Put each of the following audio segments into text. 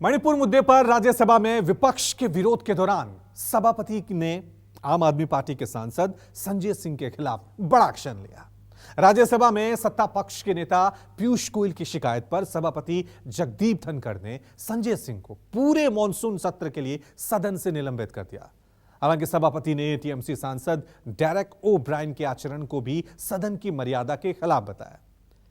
मणिपुर मुद्दे पर राज्यसभा में विपक्ष के विरोध के दौरान सभापति ने आम आदमी पार्टी के सांसद संजय सिंह के खिलाफ बड़ा एक्शन लिया। राज्यसभा में सत्ता पक्ष के नेता पीयूष गोयल की शिकायत पर सभापति जगदीप धनखड़ ने संजय सिंह को पूरे मॉनसून सत्र के लिए सदन से निलंबित कर दिया। हालांकि सभापति ने टीएमसी सांसद डेरेक ओ ब्रायन के आचरण को भी सदन की मर्यादा के खिलाफ बताया,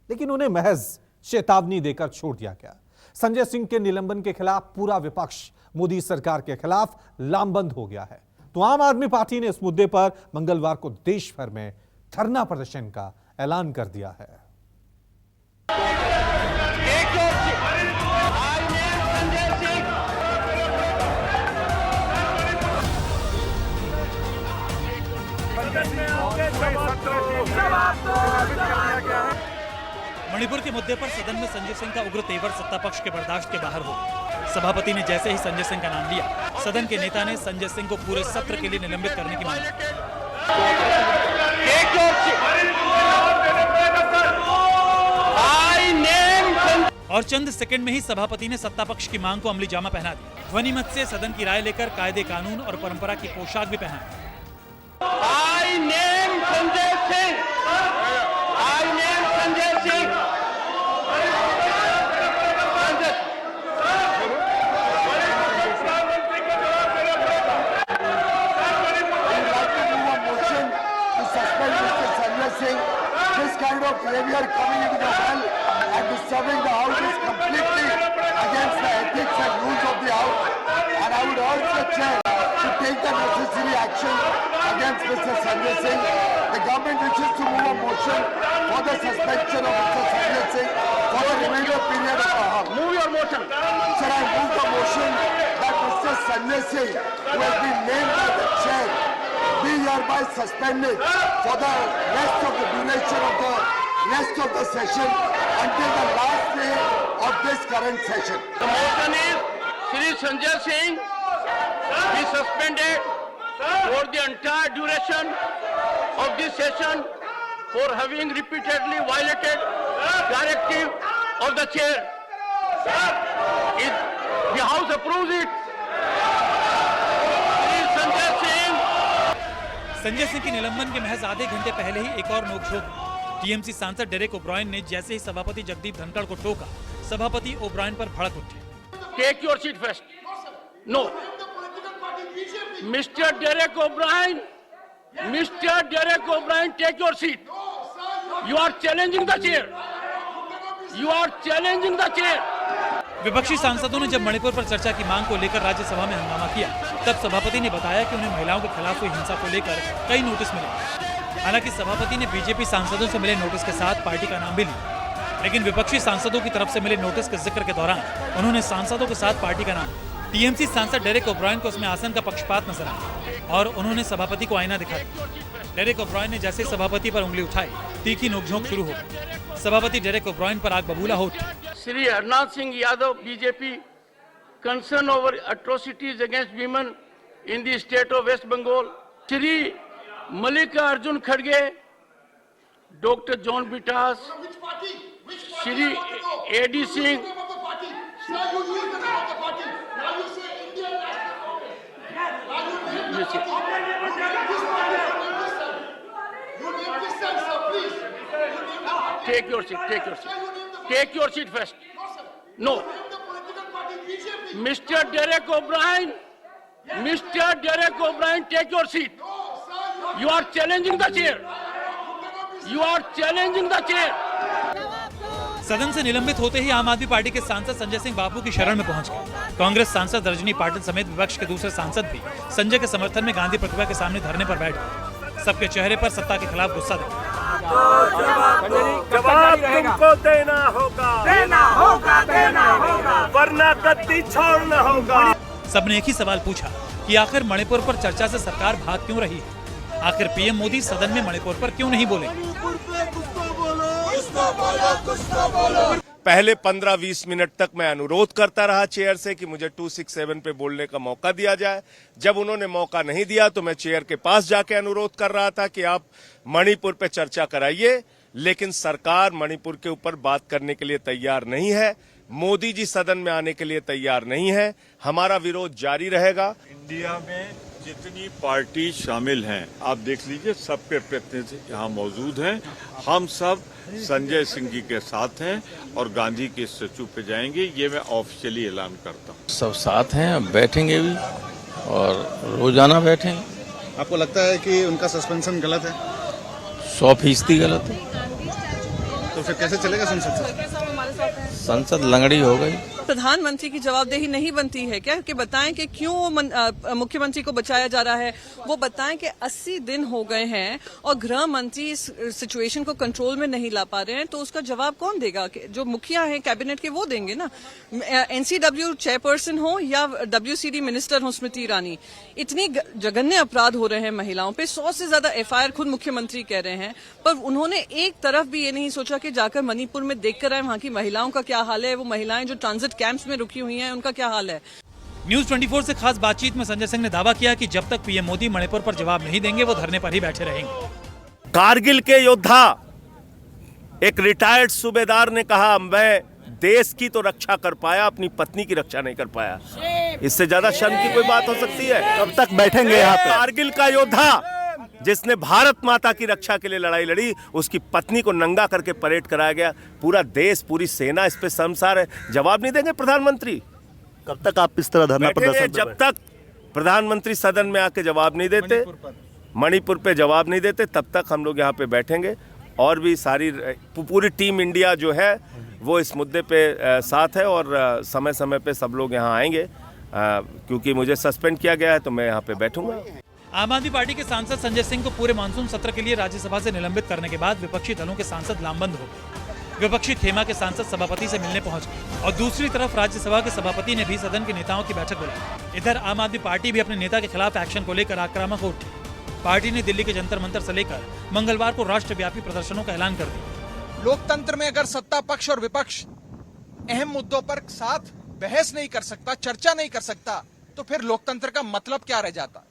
लेकिन उन्हें महज चेतावनी देकर छोड़ दिया गया। संजय सिंह के निलंबन के खिलाफ पूरा विपक्ष मोदी सरकार के खिलाफ लामबंद हो गया है, तो आम आदमी पार्टी ने इस मुद्दे पर मंगलवार को देश भर में धरना प्रदर्शन का ऐलान कर दिया है। मणिपुर के मुद्दे पर सदन में संजय सिंह का उग्र तेवर सत्ता पक्ष के बर्दाश्त के बाहर हो। सभापति ने जैसे ही संजय सिंह का नाम लिया, सदन के नेता ने संजय सिंह को पूरे सत्र के लिए निलंबित करने की मांग की। और चंद सेकंड में ही सभापति ने सत्ता पक्ष की मांग को अमली जामा पहना दिया। ध्वनि मत से सदन की राय लेकर कायदे कानून और परंपरा की पोशाक भी पहना। I name Sanjay Singh. I name Sanjay Singh. This kind of behavior coming into the hall and disturbing the house is completely against the ethics and rules of the house. And I would urge the chair to take the necessary action against Mr. Sanjay Singh. The government wishes to move a motion for the suspension of Mr. Sanjay Singh for the remainder period of the house. Move your motion. Sir, I move the motion that Mr. Sanjay Singh, who has been named by the chair, be hereby suspended for the rest of the duration of the rest of the session until the last day of this current session. The motion is Shri Sanjay Singh be suspended for the entire duration of this session for having repeatedly violated directive of the chair. If the House approves it, Shri Sanjay Singh. Sanjay Singh के निलंबन के महज आधे घंटे पहले ही एक और नोकझोंक। टीएमसी सांसद डेरेक ओ ब्रायन ने जैसे ही सभापति जगदीप धनखड़ को टोका, सभापति ओ ब्रायन पर भड़क उठे। Take your seat first. No. Mr. Derek O'Brien, Mr. Derek O'Brien, take your seat. You are challenging the chair. You are challenging the chair. विपक्षी सांसदों ने जब मणिपुर पर चर्चा की मांग को लेकर राज्यसभा में हंगामा किया, तब सभापति ने बताया कि उन्हें महिलाओं के खिलाफ हुई हिंसा को लेकर कई नोटिस मिले। हालांकि सभापति ने बीजेपी सांसदों से मिले नोटिस के साथ पार्टी का नाम भी लिया, लेकिन विपक्षी सांसदों की तरफ से मिले नोटिस के जिक्र के दौरान उन्होंने सांसदों के साथ पार्टी का नाम। टीएमसी सांसद डेरेक ओ ब्रायन को उसमें आसन का पक्षपात नजर आया और उन्होंने सभापति को आईना दिखाया। डेरेक ओ ब्रायन ने जैसे सभापति पर उंगली उठाई, तीखी नोकझोंक शुरू हो गई। सभापति डेरेक ओ ब्रायन पर आग बबूला हो उठी। Shri Harnath Singh Yadav, BJP, concern over atrocities against women in the state of West Bengal. Shri Malika Arjun Kharge, Dr. John Bitas, Shri A.D. Singh. Take your seat, take your seat. Take your seat first. No. Mr. Derek O'Brien, Mr. Derek O'Brien, take your seat. You are challenging the chair. You are challenging the chair. सदन से निलंबित होते ही आम आदमी party के सांसद संजय सिंह बापू की शरण में पहुंच गए। कांग्रेस सांसद रजनी पाटिल समेत विपक्ष के दूसरे सांसद भी संजय के समर्थन में गांधी प्रतिमा के सामने धरने पर बैठ गए। सबके चेहरे पर सत्ता के खिलाफ गुस्सा दिखा। जवाब तुमको देना होगा, वरना गद्दी छोड़ना होगा। सबने एक ही सवाल पूछा कि आखिर मणिपुर पर चर्चा से सरकार भाग क्यों रही है? आखिर पीएम मोदी सदन में मणिपुर पर क्यों नहीं बोले? पहले 15-20 मिनट तक मैं अनुरोध करता रहा चेयर से कि मुझे 267 पे बोलने का मौका दिया जाए। जब उन्होंने मौका नहीं दिया तो मैं चेयर के पास जाके अनुरोध कर रहा था कि आप मणिपुर पे चर्चा कराइए, लेकिन सरकार मणिपुर के ऊपर बात करने के लिए तैयार नहीं है। मोदी जी सदन में आने के लिए तैयार नहीं है। हमारा विरोध जारी रहेगा। इंडिया में जितनी पार्टी शामिल हैं, आप देख लीजिए, सबके प्रतिनिधि यहाँ मौजूद हैं। हम सब संजय सिंह जी के साथ हैं और गांधी के स्टैचू पे जाएंगे, ये मैं ऑफिशियली ऐलान करता हूँ। सब साथ हैं, बैठेंगे भी और रोजाना बैठेंगे। आपको लगता है कि उनका सस्पेंशन गलत है? 100% गलत है। तो फिर कैसे चलेगा संसद से? संसद लंगड़ी हो गई। प्रधानमंत्री की जवाबदेही नहीं बनती है क्या कि बताएं कि क्यों मुख्यमंत्री को बचाया जा रहा है? वो बताएं कि 80 दिन हो गए हैं और गृह मंत्री इस सिचुएशन को कंट्रोल में नहीं ला पा रहे हैं, तो उसका जवाब कौन देगा? जो मुखिया हैं कैबिनेट के, वो देंगे ना। एनसीडब्ल्यू चेयरपर्सन हो या WCD मिनिस्टर हो स्मृति ईरानी, इतनी जघन्य अपराध हो रहे हैं महिलाओं पे। 100 से ज्यादा FIR खुद मुख्यमंत्री कह रहे हैं, पर उन्होंने एक तरफ भी ये नहीं सोचा कि जाकर मणिपुर में देखकर आए वहां की महिलाओं का क्या हाल है, वो महिलाएं जो ट्रांजिट कैंप्स में रुकी हुई हैं उनका क्या हाल है। न्यूज 24 से खास बातचीत में संजय सिंह ने दावा किया कि जब तक पीएम मोदी मणिपुर पर जवाब नहीं देंगे वो धरने पर ही बैठे रहेंगे। कारगिल के योद्धा एक रिटायर्ड सूबेदार ने कहा, मैं देश की तो रक्षा कर पाया, अपनी पत्नी की रक्षा नहीं कर पाया। इससे ज्यादा शर्म की कोई बात हो सकती है? कब तक बैठेंगे यहाँ पे? कारगिल का योद्धा जिसने भारत माता की रक्षा के लिए लड़ाई लड़ी, उसकी पत्नी को नंगा करके परेड कराया गया। पूरा देश, पूरी सेना इस पे शर्मसार है। जवाब नहीं देंगे प्रधानमंत्री? कब तक आप इस तरह धरना प्रदर्शन? जब तक प्रधानमंत्री सदन में आके जवाब नहीं देते, मणिपुर पे जवाब नहीं देते, तब तक हम लोग यहाँ पे बैठेंगे। और भी सारी पूरी टीम इंडिया जो है वो इस मुद्दे पे साथ है और समय समय पे सब लोग यहाँ आएंगे। क्योंकि मुझे सस्पेंड किया गया है तो मैं यहाँ पे बैठूंगा। आम आदमी पार्टी के सांसद संजय सिंह को पूरे मानसून सत्र के लिए राज्यसभा से निलंबित करने के बाद विपक्षी दलों के सांसद लामबंद हो गए। विपक्षी खेमा के सांसद सभापति से मिलने पहुंच गए और दूसरी तरफ राज्यसभा के सभापति ने भी सदन के नेताओं की बैठक बुलाई। इधर आम आदमी पार्टी भी अपने नेता के खिलाफ एक्शन को लेकर आक्रामक हो उठी। पार्टी ने दिल्ली के जंतर मंतर से लेकर मंगलवार को राष्ट्रव्यापी प्रदर्शनों का ऐलान कर दिया। लोकतंत्र में अगर सत्ता पक्ष और विपक्ष अहम मुद्दों पर साथ बहस नहीं कर सकता, चर्चा नहीं कर सकता, तो फिर लोकतंत्र का मतलब क्या रह जाता?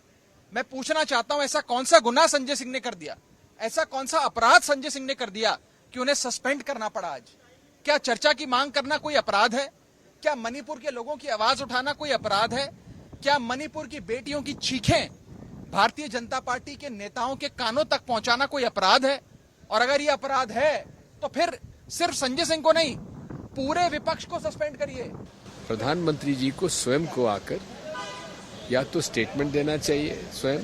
मैं पूछना चाहता हूं, ऐसा कौन सा गुनाह संजय सिंह ने कर दिया, ऐसा कौन सा अपराध संजय सिंह ने कर दिया कि उन्हें सस्पेंड करना पड़ा आज? क्या चर्चा की मांग करना कोई अपराध है? क्या मणिपुर के लोगों की आवाज उठाना कोई अपराध है? क्या मणिपुर की बेटियों की चीखें भारतीय जनता पार्टी के नेताओं के कानों तक पहुंचाना कोई अपराध है? और अगर ये अपराध है तो फिर सिर्फ संजय सिंह को नहीं, पूरे विपक्ष को सस्पेंड करिए। प्रधानमंत्री जी को स्वयं को आकर या तो स्टेटमेंट देना चाहिए स्वयं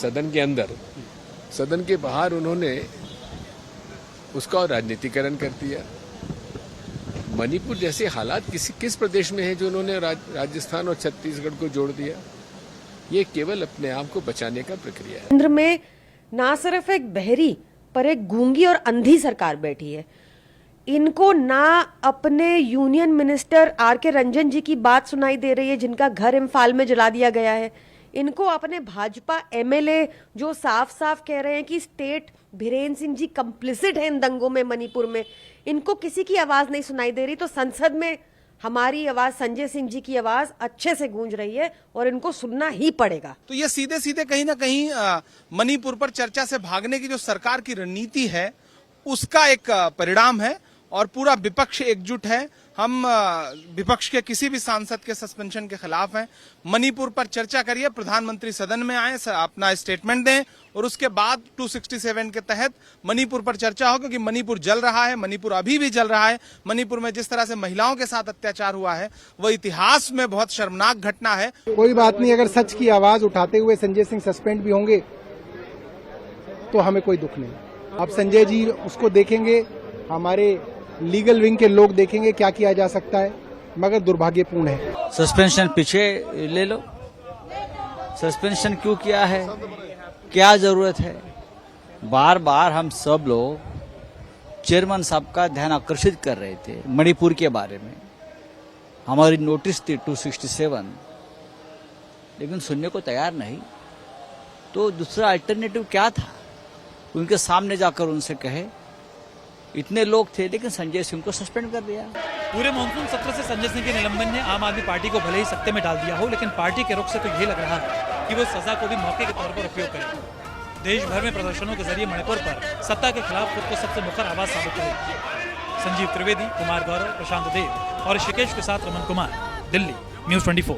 सदन के अंदर, सदन के बाहर उन्होंने उसका राजनीतिकरण कर दिया। मणिपुर जैसे हालात किस प्रदेश में है जो उन्होंने राजस्थान और छत्तीसगढ़ को जोड़ दिया? ये केवल अपने आप को बचाने का प्रक्रिया है। केंद्र में ना सिर्फ एक बहरी पर एक गूंगी और अंधी सरकार बैठी है। इनको ना अपने यूनियन मिनिस्टर RK रंजन जी की बात सुनाई दे रही है जिनका घर इम्फाल में जला दिया गया है। इनको अपने भाजपा MLA जो साफ साफ कह रहे हैं कि स्टेट बीरेन सिंह जी कंप्लिसिट है इन दंगों में मणिपुर में, इनको किसी की आवाज नहीं सुनाई दे रही। तो संसद में हमारी आवाज, संजय सिंह जी की आवाज अच्छे से गूंज रही है और इनको सुनना ही पड़ेगा। तो ये सीधे सीधे कहीं ना कहीं मणिपुर पर चर्चा से भागने की जो सरकार की रणनीति है उसका एक परिणाम है और पूरा विपक्ष एकजुट है। हम विपक्ष के किसी भी सांसद के सस्पेंशन के खिलाफ हैं। मणिपुर पर चर्चा करिए, प्रधानमंत्री सदन में आए, अपना स्टेटमेंट दें और उसके बाद 267 के तहत मणिपुर पर चर्चा हो, क्योंकि मणिपुर जल रहा है, मणिपुर अभी भी जल रहा है। मणिपुर में जिस तरह से महिलाओं के साथ अत्याचार हुआ है वो इतिहास में बहुत शर्मनाक घटना है। कोई बात नहीं, अगर सच की आवाज उठाते हुए संजय सिंह सस्पेंड भी होंगे तो हमें कोई दुख नहीं। अब संजय जी उसको देखेंगे, हमारे लीगल विंग के लोग देखेंगे क्या किया जा सकता है, मगर दुर्भाग्यपूर्ण है। सस्पेंशन पीछे ले लो, सस्पेंशन क्यों किया है, क्या जरूरत है? बार बार हम सब लोग चेयरमैन साहब का ध्यान आकर्षित कर रहे थे मणिपुर के बारे में, हमारी नोटिस थी 267, लेकिन सुनने को तैयार नहीं। तो दूसरा अल्टरनेटिव क्या था? उनके सामने जाकर उनसे कहे, इतने लोग थे लेकिन संजय सिंह को सस्पेंड कर दिया। पूरे मानसून सत्र से संजय सिंह के निलंबन ने आम आदमी पार्टी को भले ही सत्ते में डाल दिया हो, लेकिन पार्टी के रुख से तो ये लग रहा है कि वो सजा को भी मौके के तौर पर उपयोग करेगी। देश भर में प्रदर्शनों के जरिए मणिपुर पर सत्ता के खिलाफ खुद को सबसे मुखर आवाज साबित करेगी। संजीव त्रिवेदी, कुमार गौरव, प्रशांत देव और ऋषिकेश के साथ रमन कुमार, दिल्ली, न्यूज़ 24।